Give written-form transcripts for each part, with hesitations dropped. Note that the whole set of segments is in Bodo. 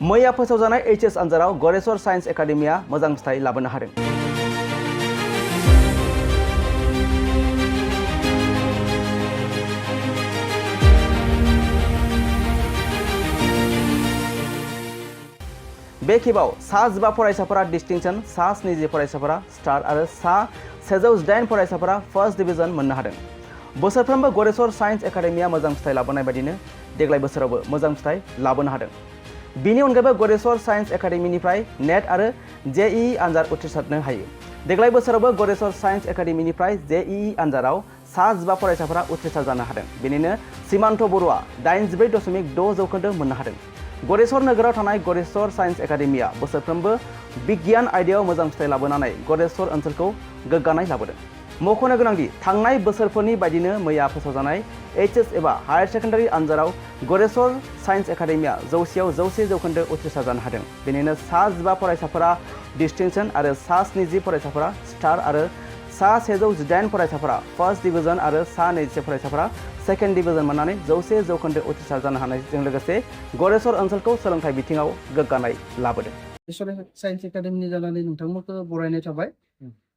मैया फोसावजानाय HS आनजादाव गरेस्वर साइन्स एकाडेमिया मोजां फिथाइ लाबोनो हादों। बे खेबाव सा 15 फरायसाफोरा डिस्टिंक्शन, सा 70 फरायसाफोरा स्टार आरो सा 108 फरायसाफोरा फर्स्ट डिभिजन मोननो हादों। बोसोरफ्रोमबो गरेस्वर साइन्स एकाडेमिया मोजां फिथाइ लाबोनाय बायदिनो देग्लाय बोसोरावबो मोजां फिथाइ लाबोनो हादों। बिनि अनगायैबो गरेस्वर साइन्स एकाडेमिनिफ्राय नेट आरो JEE आनजाद उथ्रिसारनो हायो। देग्लाय बोसोरावबो गरेस्वर साइन्स एकाडेमिनिफ्राय JEE आनजादाव सा 15 फरायसाफोरा उथ्रिसार जानो हादों। बेनिनो सीमान्त बर'आ 84.6% मोननो हादों। गरेस्वर नोगोराव थानाय गरेस्वर साइन्स एकाडेमिया बोसोरफ्रोमबो बिगियान आयदायाव मोजां फिथाइ लाबोनानै गरेस्वर ओनसोलखौ गोग्गानाय लाबोदों। मख'नो गोनांदि थांनाय बोसोरफोरनि बायदिनो मैया फोसावजानाय HS एबा हायार सेकेन्डारि आनजादाव गरेस्वर साइन्स एकाडेमिया 100आव 100% उथ्रिसार जानो हादों। बेनिनो सा 15 फरायसाफोरा डिस्टिंक्शन आरो सा 70 फरायसाफोरा स्टार आरो सा 108 फरायसाफोरा फर्स्ट डिभिजन आरो सा 21 फरायसाफोरा सेकेन्ड डिभिजन मोननानै 100% उथ्रिसार जानो हानायजों लोगोसे गरेस्वर ओनसोलखौ सोलोंथाइ बिथिङाव गोग्गानाय लाबोदों। गरेस्वर साइन्स एकाडेमिनि जानानै नोंथांमोनखौ बरायनाय थाबाय।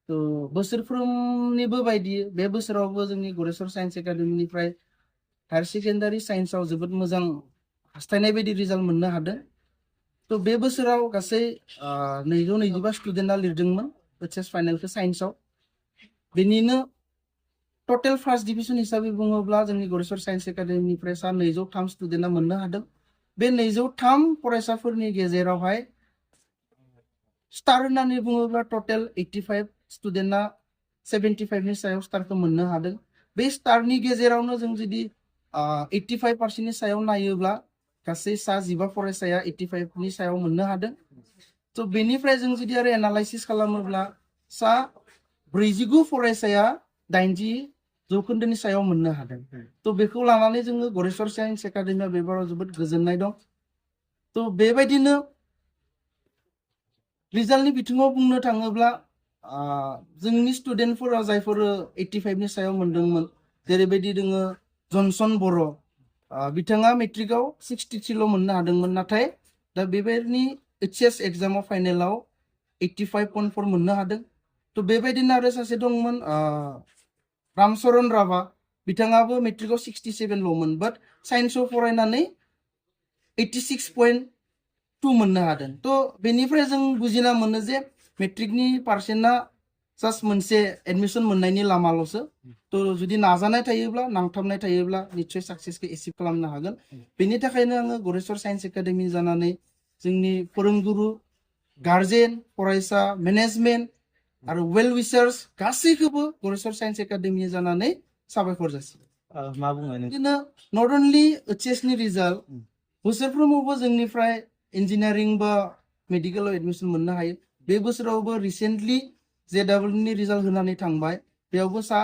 तो बोसोरफ्रोमनिबो बायदि बे बोसोरावबो जोंनि गरेस्वर साइन्स एकाडेमिनिफ्राय हायार सेकेन्डारि साइन्सआव जोबोद मोजां हास्थायनाय बायदि रिजाल्ट मोननो हादों। तो बे बोसोराव गासै 225 स्टुडेन्टआ लिरदोंमोन HS फाइनालखौ साइन्सआव। बेनिनो टटेल फार्स्ट डिभिजन हिसाबै बुङोब्ला जोंनि गरेस्वर साइन्स एकाडेमिनिफ्राय सा 203 स्टुडेन्टआ मोननो हादों। बे 203 फरायसाफोरनि गेजेरावहाय स्टार होननानै बुङोब्ला टटेल 85 स्टुडेन्टआ 75 नि सायाव स्टारखौ मोननो हादों। बे स्टारनि गेजेरावनो जों जुदि 85% नि सायाव नायोब्ला गासै सा 15 फरायसाया 85 नि सायाव मोननो हादों। तो बेनिफ्राय जों जुदि आरो एनालाइसिस खालामोब्ला सा 49 फरायसाया 80% सायाव मोननो हादों। तो बेखौ लानानै जोङो गरेस्वर साइन्स एकाडेमिया बेबाराव जोबोद गोजोननाय दं। तो बेबायदिनो रिजाल्टनि बिथिङाव बुंनो थाङोब्ला जोंनि स्टुडेन्टफोरा जायफोर 85 नि सायाव मोनदोंमोन, जेरैबायदि दोङो जनसन बर', बिथाङा मेट्रिकआव 63 ल' मोननो हादोंमोन। नाथाय दा बेबायदिनो HS एग्जामाव फाइनेलाव 85.4 मोननो हादों। तो बेबायदिनो आरो सासे दंमोन रामचरन राभा, बिथाङाबो मेट्रिकआव 67 ल'मोन, बाट साइन्सआव फरायनानै 86.2 मोननो हादों। तो बेनिफ्राय जों बुजिना मोनो जे मेट्रिकनि पार्सेन्टआ जास्ट मोनसे एडमिशन मोननायनि लामाल'सो। तो जुदि नाजानाय थायोब्ला, नांथाबनाय थायोब्ला निश्चय साक्सेसखौ एचिभ खालामनो हागोन। बेनि थाखायनो आङो गरेस्वर साइन्स एकाडेमि जानानै जोंनि फोरोंगुरु, गार्जेन, फरायसा, मेनेजमेन्ट आरो वेल विचार्स गासैखौबो गरेस्वर साइन्स एकाडेमि जानानै साबायखर जासियो। मा बुङो बिदिनो नट अनलि HS नि रिजाल्ट, बोसोरफ्रोमावबो जोंनिफ्राय इन्जिनियारिं बा मेडिकेलाव एडमिशन मोननो हायो। बे बोसोरावबो रिसेन्टलि JEE नि रिजाल्ट होनानै थांबाय। बेयावबो सा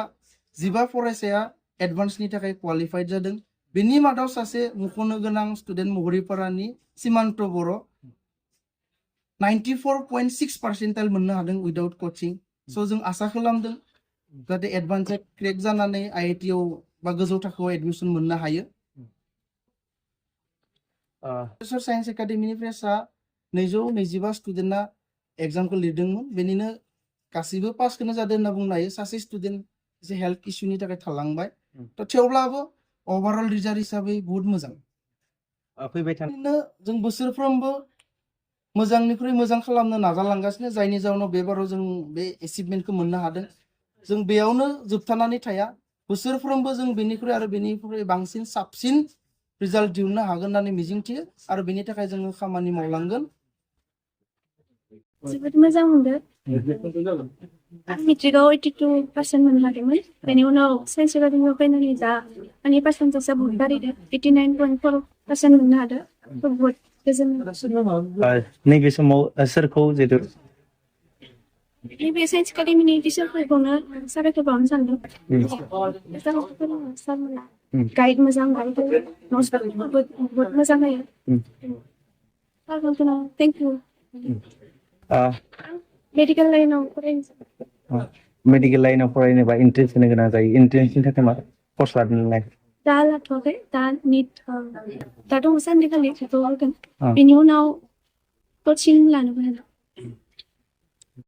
15 फरायसाया एडभान्सनि थाखाय क्वालिफाइड जादों। बेनि मादाव सासे मख'नो गोनां स्टुडेन्ट महरिपारानि सीमान्त बर' 94.6% मोननो हादों उइदाउट कचिं। स' जों आसा खालामदों जाहाथे एडभान्सआ क्रेक जानानै IIT आव बा गोजौ थाखोआव एडमिशन मोननो हायो। गरेस्वर साइन्स एकाडेमिनिफ्राय सा 225 स्टुडेन्टआ एग्जामखौ लिरदोंमोन। बेनिनो गासैबो पासखौनो जादों होनना बुंनो हायो। सासे स्टुडेन्ट एसे हेल्थ इस्युनि थाखाय थालांबाय। तो थेवब्लाबो अभारअल रिजाल्ट हिसाबै बहुत मोजां फैबाय थानाय जों बोसोरफ्रोमबो मोजांनिख्रुइ मोजां खालामनो नाजालांगासिनो, जायनि जाउनाव बेबाराव जों बे एचिभमेन्टखौ मोननो हादों। जों बेयावनो जोबथानानै थाया, बोसोरफ्रोमबो जों बेनिख्रुइ आरो बेनिख्रुइ बांसिन साबसिन रिजाल्ट दिहुननो हागोन होननानै मिजिंथियो आरो बेनि थाखाय जोङो खामानि मावलांगोन। जोबोद मोजां मोनदों। आं मेट्रिकआव 82% मोननो हादोंमोन। बेनि उनाव साइन्स एकाडेमियाव फैनानै दा आंनि पार्सेन्टेजआ बहुत बारायदों, 89.4% मोननो हादों। बहुत गोजोननाय। नैबे समाव सोरखौ जेथु नैबे साइन्स एकाडेमिनि टिचारफोरखौनो साबायखर बावनो सानदों। सारमोना गाइड मोजां गाइड होयो, नट्सफोरखौबो बहुत मोजां होयो। सारमोनखौनो थेंक इउ। मेडिकेल लाइनाव फरायनो सानदों। मेडिकेल लाइनाव फरायनोबा एन्ट्रेन्स होनो गोनां जायो। एन्ट्रेन्सनि थाखाय मा कर्स लादों नोंलाय? दा लाथ'वाखै, दा निट दा दङ सानदेखालि बेखौ होगोन। बेनि उनाव कचिं लानोबो हादों